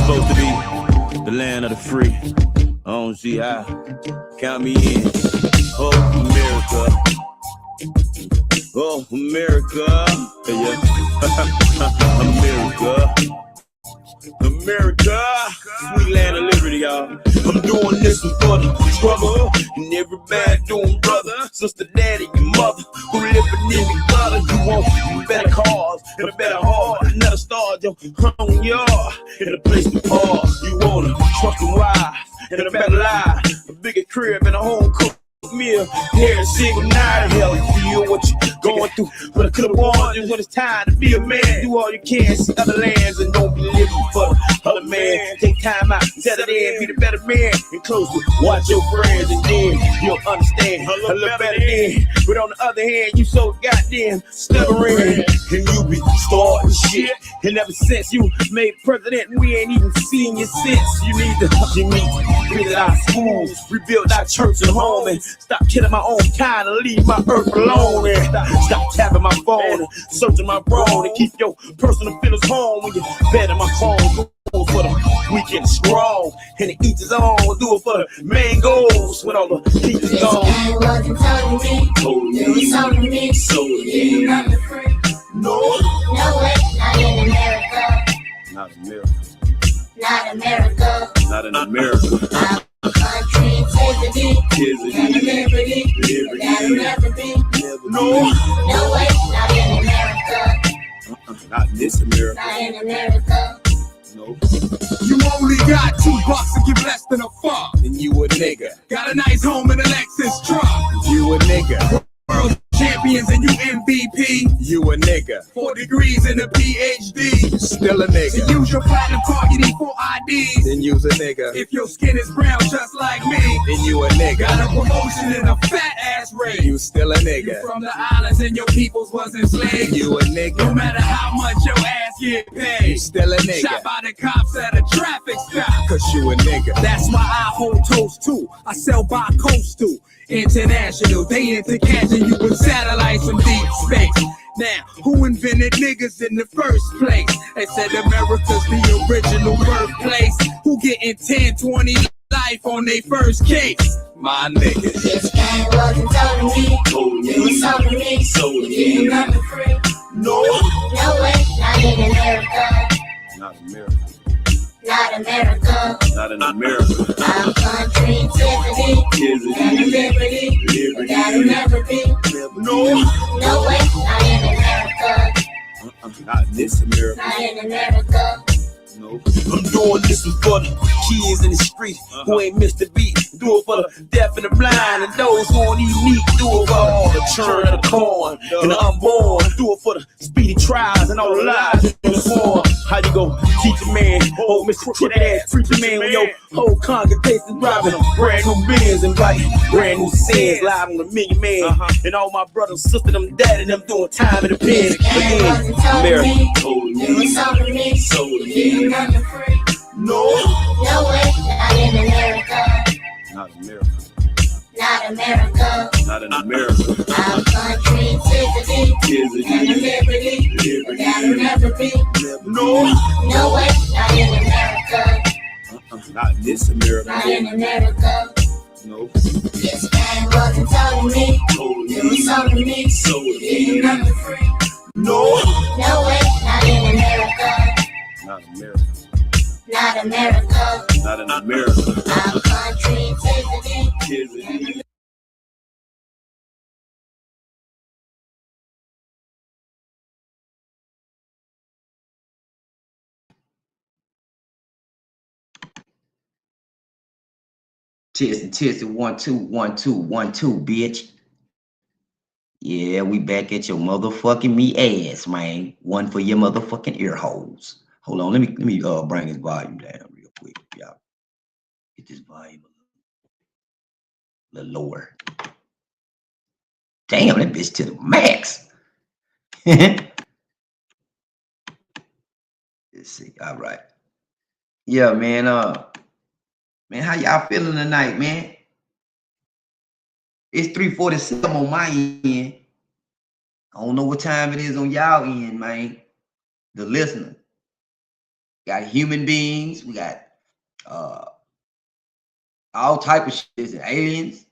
supposed to be the land of the free. I don't see how. Count me in. Oh, America. Oh, America. Yeah. America. America, sweet land of liberty, y'all. I'm doing this for the struggle and every bad doing brother, sister, daddy, and mother who living in the gutter. You want better cars and a better heart, another star, your home yard, and a place to pause. You want a trusting wife and a better life, a bigger crib and a home cooked meal every single night. Hell, feel what you're going through, but I could have warned you when it's time to be a man. Do all you can, see other lands, and don't be living for the other man. Take time out, set it in, be the better man, and closely watch your friends, and then you'll understand a little better then. But on the other hand, you so goddamn stubborn, and you be starting shit. And ever since you made president, we ain't even seen you since. You need to visit our schools, rebuild our church and home, and stop killing my own kind and leave my earth alone. And stop tapping my phone and searching my brain and keep your personal feelings home when you're better my phone. For the weak and strong, and the each his own. Do it for the main goals when all the heat is gone. It was told to me, so you not the free. No way, not in America. Not America. Not America. Not in America. Our country is liberty, that'll never be. No way, not in America. Not this America. Not in America. No. You only got $2 and give less than a fuck. Then you a nigga. Got a nice home in a Lexus truck. You a nigga. World champions and you MVP. You a nigga. 4 degrees and a PhD. Still a nigga. To use your platinum card, you need 4 IDs. Then use a nigga. If your skin is brown just like me, then you a nigga. Got a promotion and a fat ass raise. You still a nigga. You from the islands and your peoples was enslaved. You a nigga. No matter how much your ass get paid. You still a nigga. Shot by the cops at a traffic stop. Cause you a nigga. That's why I hold toast too. I sell by coast too. International, they into catching you with satellites from deep space. Now, who invented niggas in the first place? They said America's the original birthplace. Who getting 10, 20 life on their first case? My niggas. This game wasn't told to me, it was told to me, so you not the free. No way, not in America. Not America. Not America. Not in America. Our country is liberty, that'll never be. No way, not in America. Not this America. Not in America. No. I'm doing this for the kids in the street who ain't missed a beat. Do it for the deaf and the blind and those who won't even need. Do it for all the churn of the corn and the unborn. Do it for the speedy trials and all the lives in the war. How you go teach a man, oh Mr. Crooked ass preacher man, when your whole congregation driving a brand new Benz and like brand new sins live on the Million Man. And all my brothers, sisters, them daddy, them doing time in the pen. America. It was told to me, so you not the free. No way, not in America. Not America. Not America. Not in America. Our country is liberty, that'll never be. No way, not in America. Not this America. Not in America. No. This game wasn't told to me, it was told to me, so you not the free. No way, not in America. Not America. Not America. Not in America. Our country is liberty. Testing, 1 2 1 2 1 2, bitch. Yeah, we back at your motherfucking me ass, man. One for your motherfucking ear holes. Hold on, let me bring his volume down real quick, y'all. Get this volume a little lower. Damn, that bitch to the max. Let's see. All right. Yeah, man. Man, how y'all feeling tonight, man? It's 3:47 on my end. I don't know what time it is on y'all end, man. The listener. got human beings, we got all type of shit, and aliens.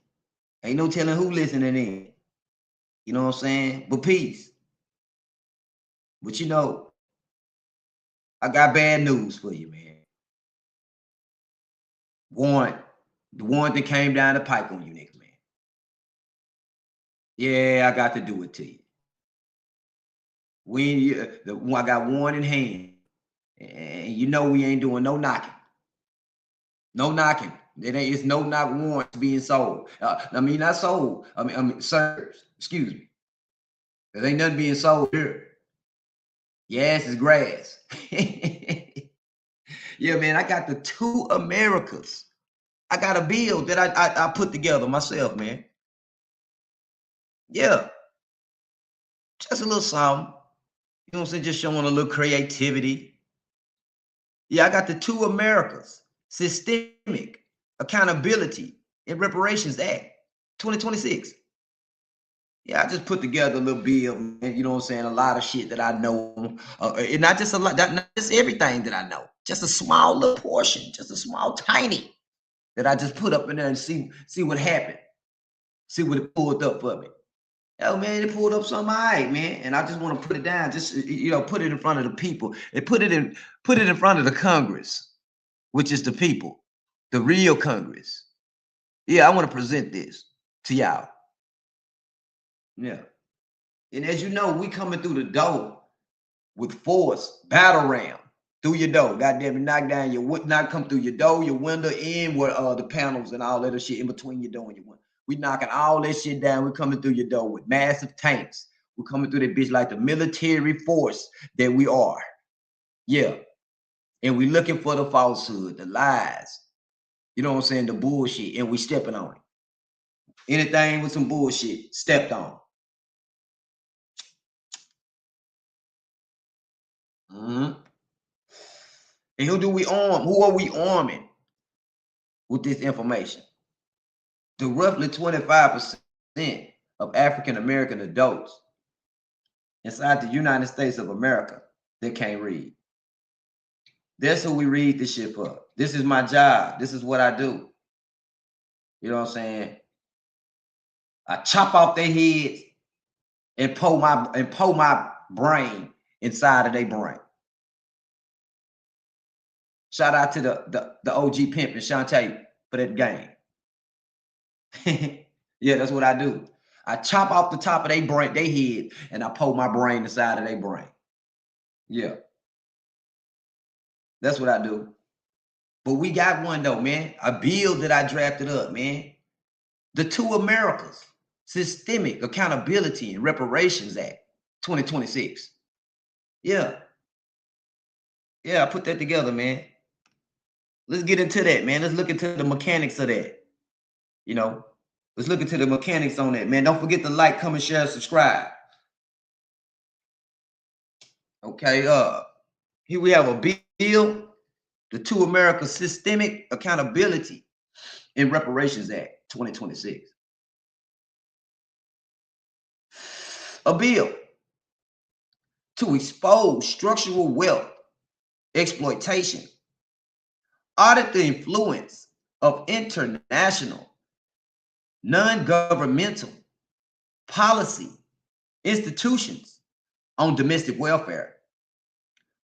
Ain't no telling who listening in. You know what I'm saying? But peace. But you know, I got bad news for you, man. The one that came down the pike on you, nigga, man. Yeah, I got to do it to you. I got one in hand, and you know we ain't doing no knocking. No knocking. It's no knock warrants being sold. I mean, not sold. I mean, served. Excuse me. There ain't nothing being sold here. Your ass is grass. Yeah, man, I got the two Americas. I got a bill that I put together myself, man. Yeah, just a little something. You know what I'm saying? Just showing a little creativity. Yeah, I got the two Americas. Systemic Accountability and Reparations Act 2026. Yeah, I just put together a little bill, man, you know what I'm saying? A lot of shit that I know. And not just a lot, not just everything that I know. Just a small little portion, just a small tiny that I just put up in there and see what happened. See what it pulled up for me. Oh man, it pulled up something all right, man. And I just want to put it down, just put it in front of the people. And put it in front of the Congress, which is the people, the real Congress. Yeah, I want to present this to y'all. Yeah. And as you know, we coming through the door with force, battle ram through your door. Goddamn it, knock down not come through your door, your window, in where the panels and all that other shit in between your door and your window. We knocking all that shit down. We're coming through your door with massive tanks. We're coming through that bitch like the military force that we are. Yeah. And we looking for the falsehood, the lies. You know what I'm saying? The bullshit. And we stepping on it. Anything with some bullshit, stepped on. Mm-hmm. And who do we arm? Who are we arming with this information? The roughly 25% of African American adults inside the United States of America that can't read. That's who we read this shit for. This is my job. This is what I do. You know what I'm saying? I chop off their heads and pour my brain inside of their brain. Shout out to the OG pimp and Shantae for that game. Yeah, that's what I do. I chop off the top of their brain, their head, and I pour my brain inside of their brain. Yeah. That's what I do. But we got one though, man. A bill that I drafted up, man. The Two Americas, Systemic Accountability and Reparations Act, 2026. Yeah. Yeah, I put that together, man. Let's get into that, man. Let's look into the mechanics of that. You know, let's look into the mechanics on that, man. Don't forget to like, comment, share, subscribe. Okay, here we have a bill, the Two America Systemic Accountability and Reparations Act, 2026. A bill to expose structural wealth exploitation, audit the influence of international, non-governmental policy institutions on domestic welfare,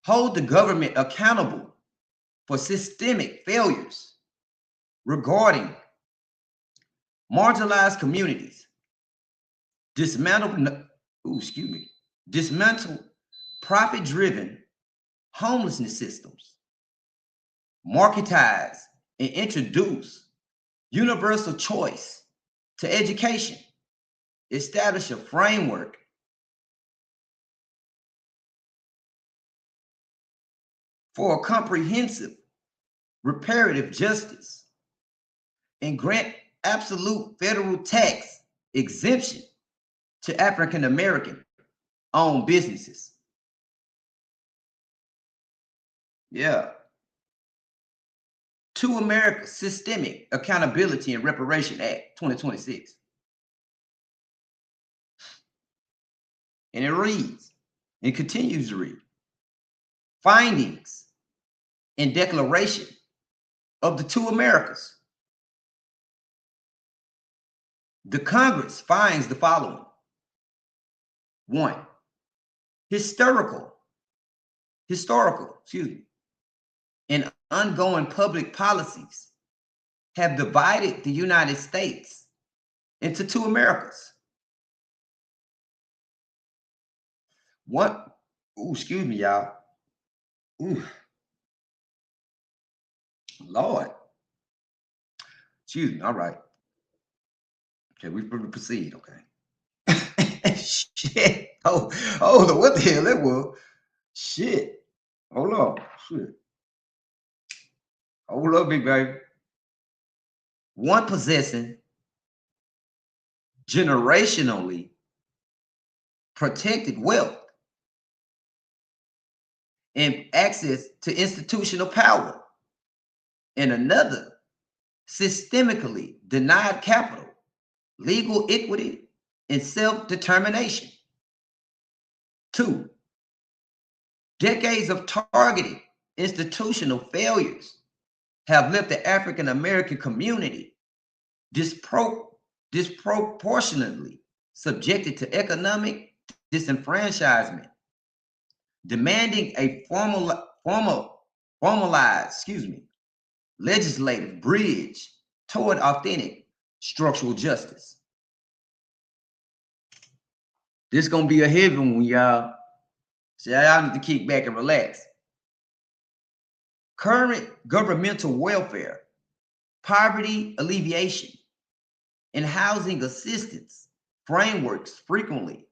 hold the government accountable for systemic failures regarding marginalized communities, dismantle profit-driven homelessness systems, marketize and introduce universal choice to education, establish a framework for a comprehensive reparative justice, and grant absolute federal tax exemption to African American owned businesses. Yeah. To America Systemic Accountability and Reparation Act 2026. And it reads, and continues to read, findings and Declaration of the Two Americas. The Congress finds the following. 1. Historical, and ongoing public policies have divided the United States into two Americas. What? Ooh, excuse me, y'all. Ooh. Lord. Excuse me. All right. Okay, we proceed. Okay. Shit. Oh, what the hell that was? Shit. Hold on. Shit. Hold up, big baby. One possessing generationally protected wealth and access to institutional power, and another systemically denied capital, legal equity, and self-determination. 2. Decades of targeted institutional failures have left the African American community disproportionately subjected to economic disenfranchisement, demanding a formalized, legislative bridge toward authentic structural justice. This gonna be a heavy one, y'all. So y'all need to kick back and relax. Current governmental welfare, poverty alleviation, and housing assistance frameworks frequently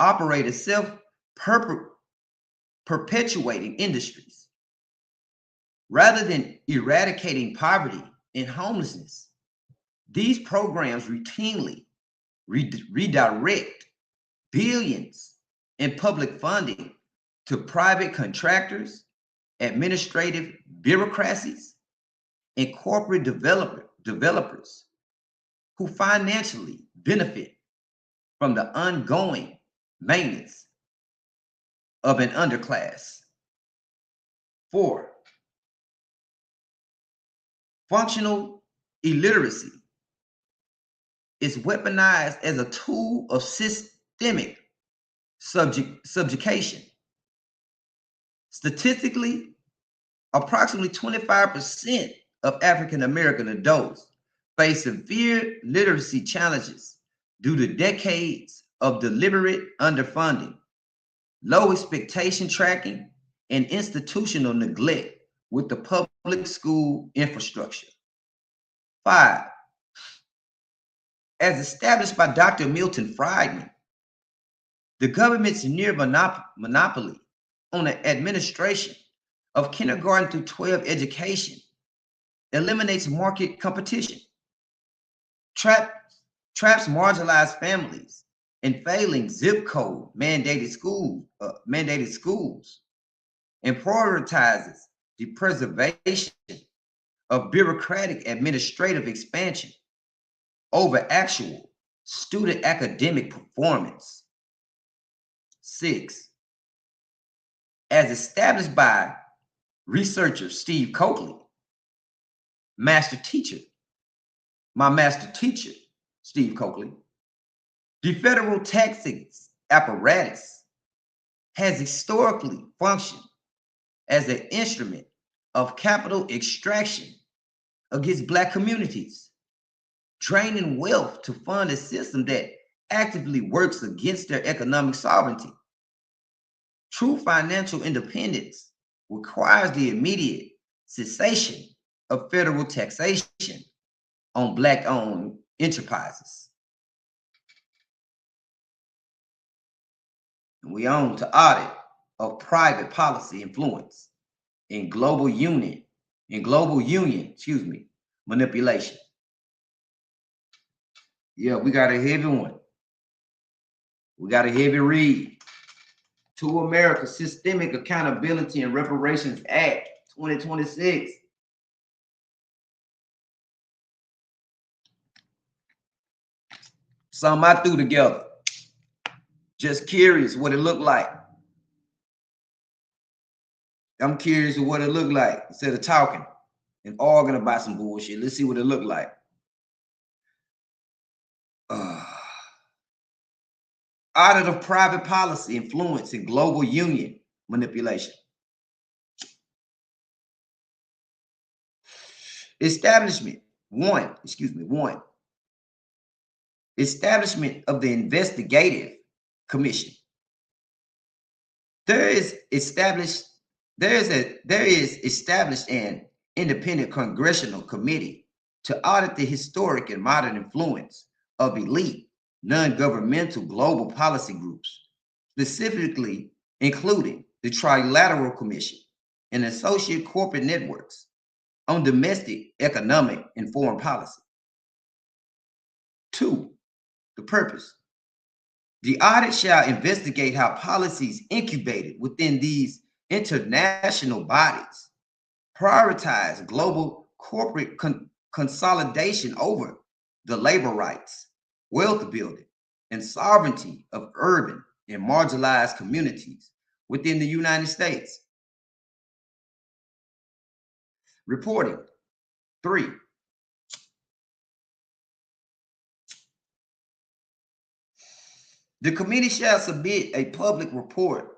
operate as self-perpetuating industries. Rather than eradicating poverty and homelessness, these programs routinely redirect billions in public funding to private contractors, administrative bureaucracies, and corporate developers who financially benefit from the ongoing maintenance of an underclass. 4. Functional illiteracy is weaponized as a tool of systemic subjugation. Statistically, approximately 25% of African American adults face severe literacy challenges due to decades of deliberate underfunding, low expectation tracking, and institutional neglect with the public school infrastructure. 5. As established by Dr. Milton Friedman, the government's near monopoly on the administration of kindergarten through 12 education eliminates market competition, traps marginalized families in failing zip code mandated schools, and prioritizes the preservation of bureaucratic administrative expansion over actual student academic performance. 6. As established by researcher Steve Coakley, my master teacher, Steve Coakley, the federal taxing apparatus has historically functioned as an instrument of capital extraction against Black communities, draining wealth to fund a system that actively works against their economic sovereignty. True financial independence requires the immediate cessation of federal taxation on Black-owned enterprises. And we own to audit of private policy influence in global union, manipulation. Yeah, we got a heavy one. We got a heavy read. To America, Systemic Accountability and Reparations Act 2026. Something I threw together. Just curious what it looked like. I'm curious of what it looked like instead of talking and arguing about some bullshit. Let's see what it looked like. Audit of private policy influence in global union manipulation. Establishment of the investigative commission. There is established an independent congressional committee to audit the historic and modern influence of elite non-governmental global policy groups, specifically including the Trilateral Commission and associate corporate networks on domestic, economic, and foreign policy. 2, the purpose. The audit shall investigate how policies incubated within these international bodies prioritize global corporate consolidation over the labor rights, wealth building, and sovereignty of urban and marginalized communities within the United States. Reporting. 3, the committee shall submit a public report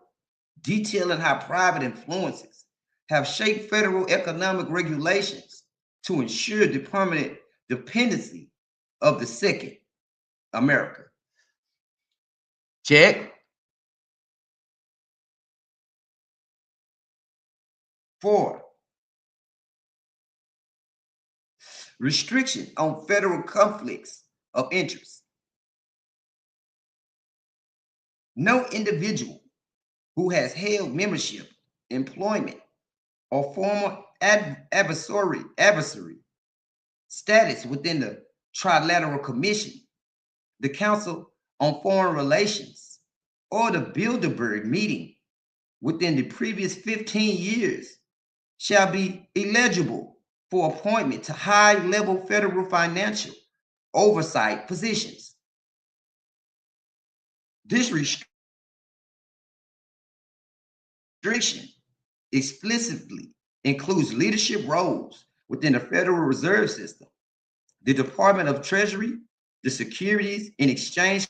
detailing how private influences have shaped federal economic regulations to ensure the permanent dependency of the Second America. Check. 4, restriction on federal conflicts of interest. No individual who has held membership, employment, or former adversary status within the Trilateral Commission, the Council on Foreign Relations, or the Bilderberg meeting within the previous 15 years shall be eligible for appointment to high-level federal financial oversight positions. This restriction explicitly includes leadership roles within the Federal Reserve System, the Department of Treasury, the Securities and Exchange,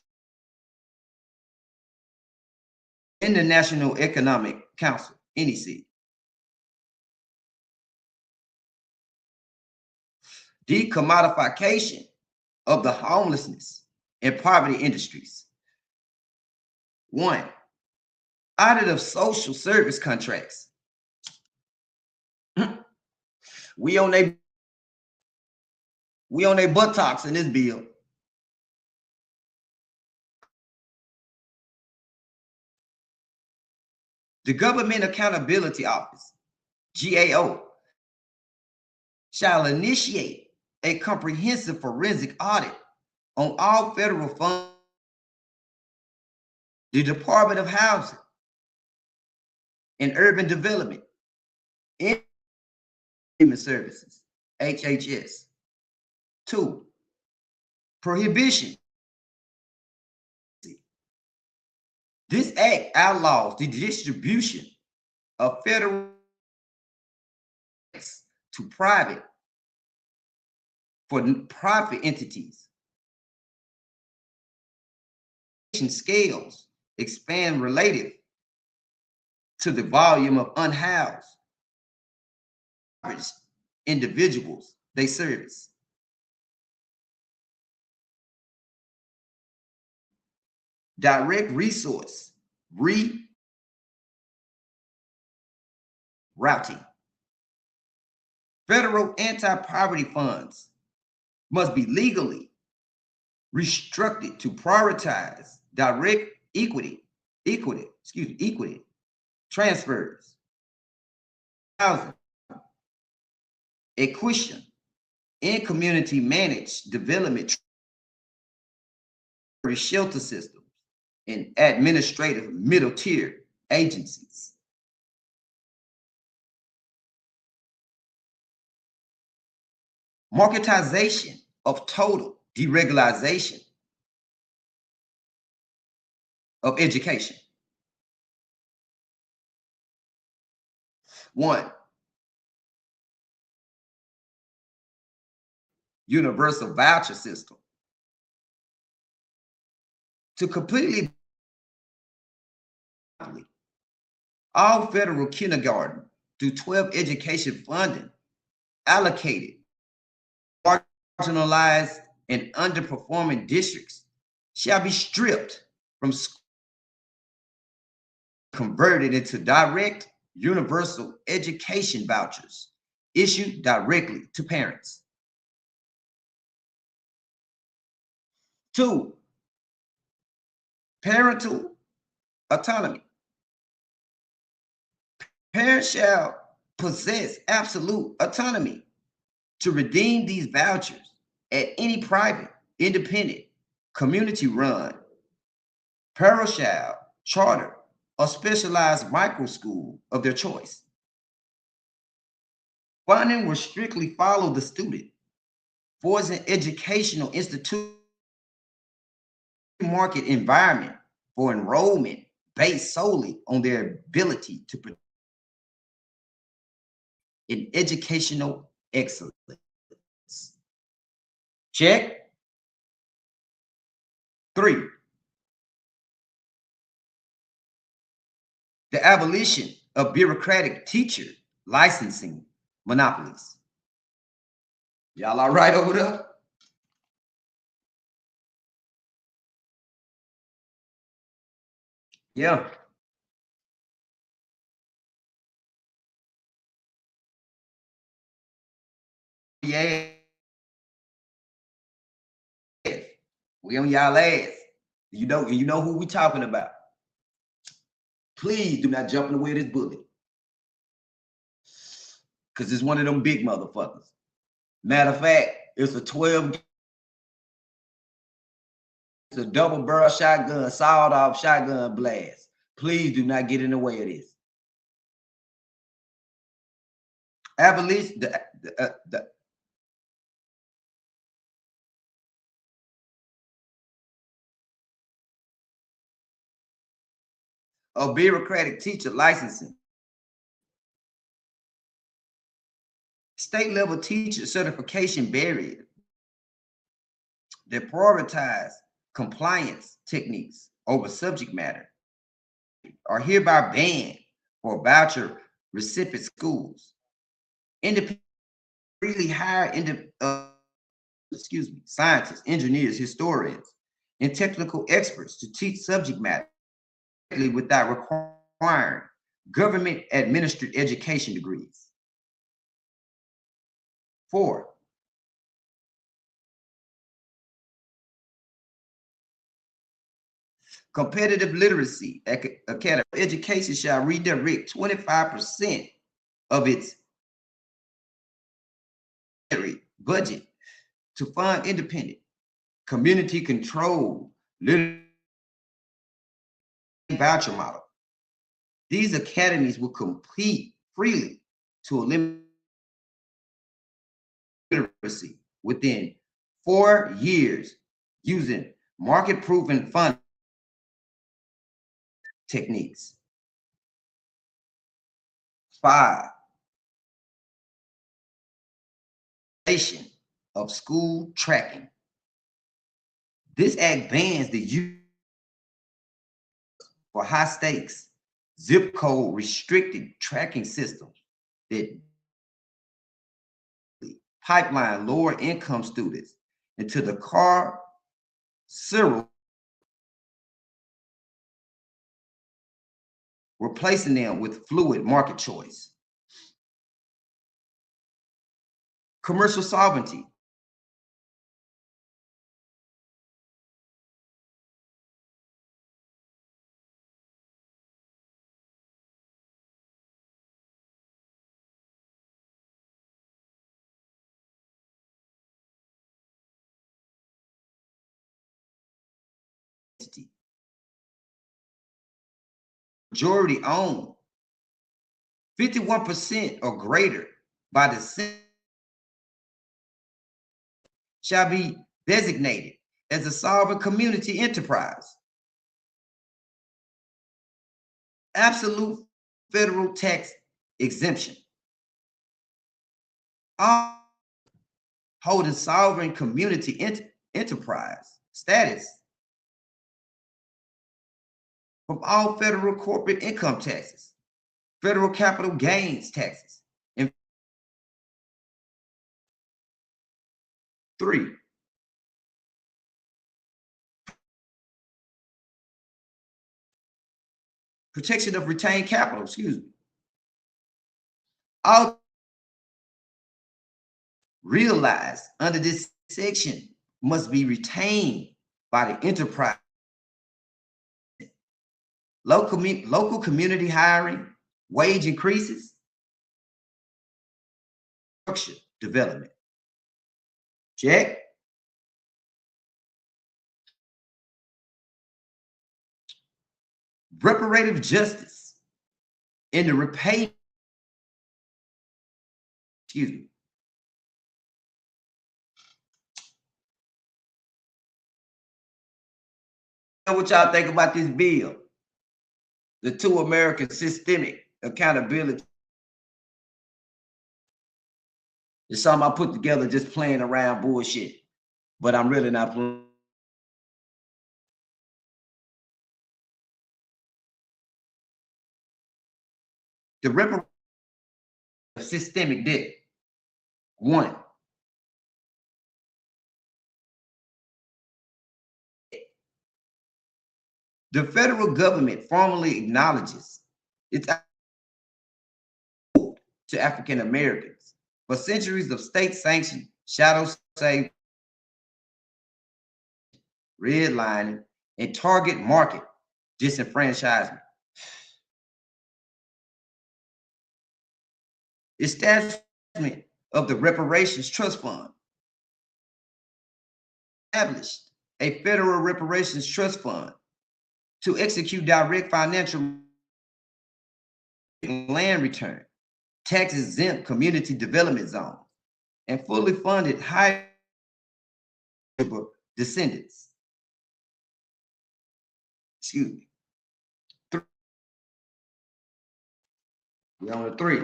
and the National Economic Council, NEC. Decommodification of the homelessness and poverty industries. 1, audit of social service contracts. We on their buttocks in this bill. The Government Accountability Office, GAO, shall initiate a comprehensive forensic audit on all federal funds. The Department of Housing and Urban Development and Human Services, HHS. 2, prohibition. This act outlaws the distribution of federal to private entities. Scales expand relative to the volume of unhoused individuals they service. Direct resource rerouting. Federal anti-poverty funds must be legally restricted to prioritize direct equity transfers, housing, equity, and community managed development, shelter systems, and administrative middle tier agencies. Marketization of total deregulation of education. One, universal voucher system. To completely all federal kindergarten through 12 education funding allocated marginalized and underperforming districts shall be stripped from school, converted into direct universal education vouchers issued directly to parents. Two, parental autonomy. Parents shall possess absolute autonomy to redeem these vouchers at any private, independent, community-run, parochial, charter, or specialized micro school of their choice. Funding will strictly follow the student for an educational institution market environment for enrollment based solely on their ability to produce in educational excellence. Check. 3, the abolition of bureaucratic teacher licensing monopolies. Y'all all right over there? Yeah. Yeah. We on y'all ass. You know who we talking about. Please do not jump in the way of this bullet. Because it's one of them big motherfuckers. Matter of fact, it's a 12. It's a double barrel shotgun, sawed off shotgun blast. Please do not get in the way of this. Abolition, of bureaucratic teacher licensing. State level teacher certification barrier that prioritize compliance techniques over subject matter are hereby banned for voucher recipient schools. Independently hire scientists, engineers, historians, and technical experts to teach subject matter without requiring government administered education degrees. 4, competitive literacy academy education shall redirect 25% of its budget to fund independent, community controlled literacy voucher model. These academies will compete freely to eliminate literacy within 4 years using market-proven funding techniques. 5, of school tracking. This act bans the use for high stakes, zip code restricted tracking systems that pipeline lower income students into the carceral, replacing them with fluid market choice. Commercial sovereignty. Majority owned, 51% or greater by the shall be designated as a sovereign community enterprise. Absolute federal tax exemption. All holding sovereign community enterprise status from all federal corporate income taxes, federal capital gains taxes, and 3, protection of retained capital, excuse me. All realized under this section must be retained by the enterprise. Local community hiring, wage increases, structure development. Check. Reparative justice in the repay. Excuse me. What y'all think about this bill? The two American systemic accountability. It's something I put together just playing around bullshit, but I'm really not playing. The reparative systemic debt. 1. The federal government formally acknowledges its to African Americans for centuries of state-sanctioned shadow slave redlining and target market disenfranchisement. Establishment of the Reparations Trust Fund. Established a federal reparations trust fund to execute direct financial land return, tax-exempt community development zones, and fully funded high descendants. Excuse me. We're on the 3.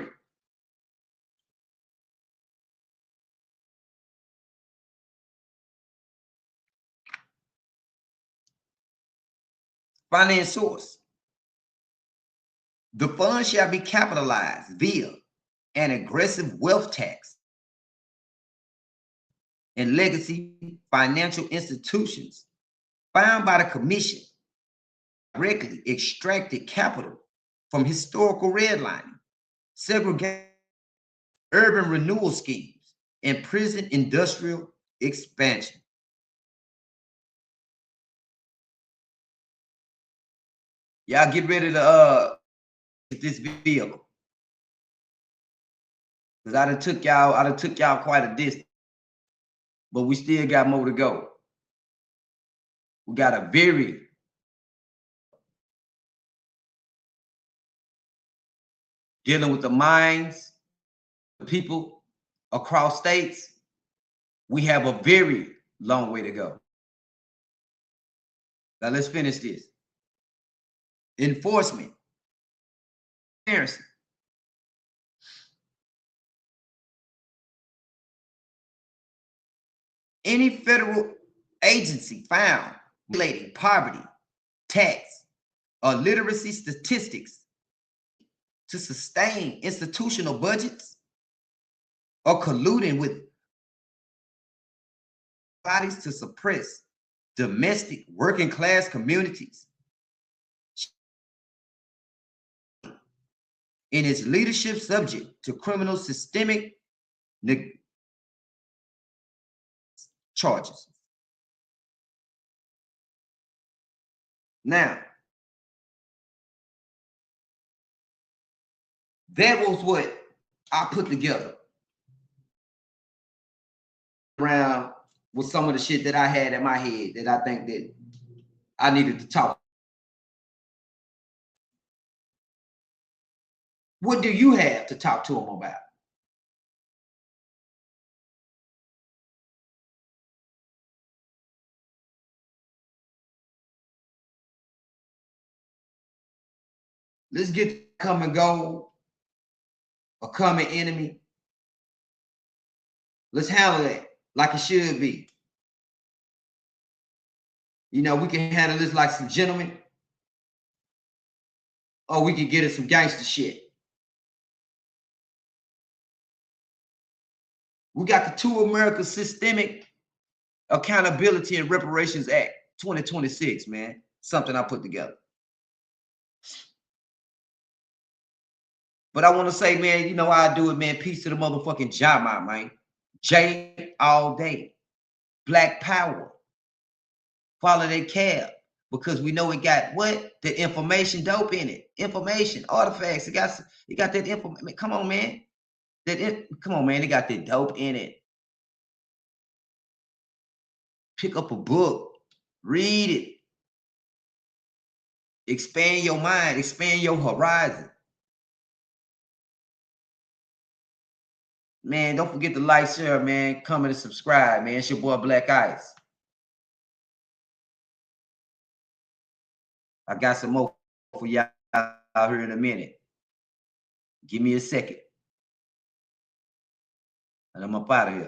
Finance source. The fund shall be capitalized via an aggressive wealth tax and legacy financial institutions found by the commission directly extracted capital from historical redlining, segregation, urban renewal schemes, and prison industrial expansion. Y'all get ready to get this vehicle. Because I done took y'all quite a distance. But we still got more to go. We got a very dealing with the minds, the people across states. We have a very long way to go. Now let's finish this. Enforcement. Transparency. Any federal agency found violating poverty, tax, or literacy statistics to sustain institutional budgets or colluding with bodies to suppress domestic working class communities in its leadership subject to criminal systemic charges. Now, that was what I put together around with some of the shit that I had in my head that I think that I needed to talk. What do you have to talk to them about? Let's get come and go. a common enemy. Let's handle that like it should be. You know, we can handle this like some gentlemen, or we can get it some gangster shit. We got the Two America Systemic Accountability and Reparations Act 2026, man. Something I put together. But I want to say, man, you know how I do it, man. Peace to the motherfucking Jama, man. J all day. Black power. Follow their cab. Because we know it got what? The information dope in it. Information, artifacts. It got that information. Come on, man. Come on, man. It got that dope in it. Pick up a book. Read it. Expand your mind. Expand your horizon. Man, don't forget to like, share, man. Comment and subscribe, man. It's your boy Black Ice. I got some more for y'all out here in a minute. Give me a second. And I'm up out of here.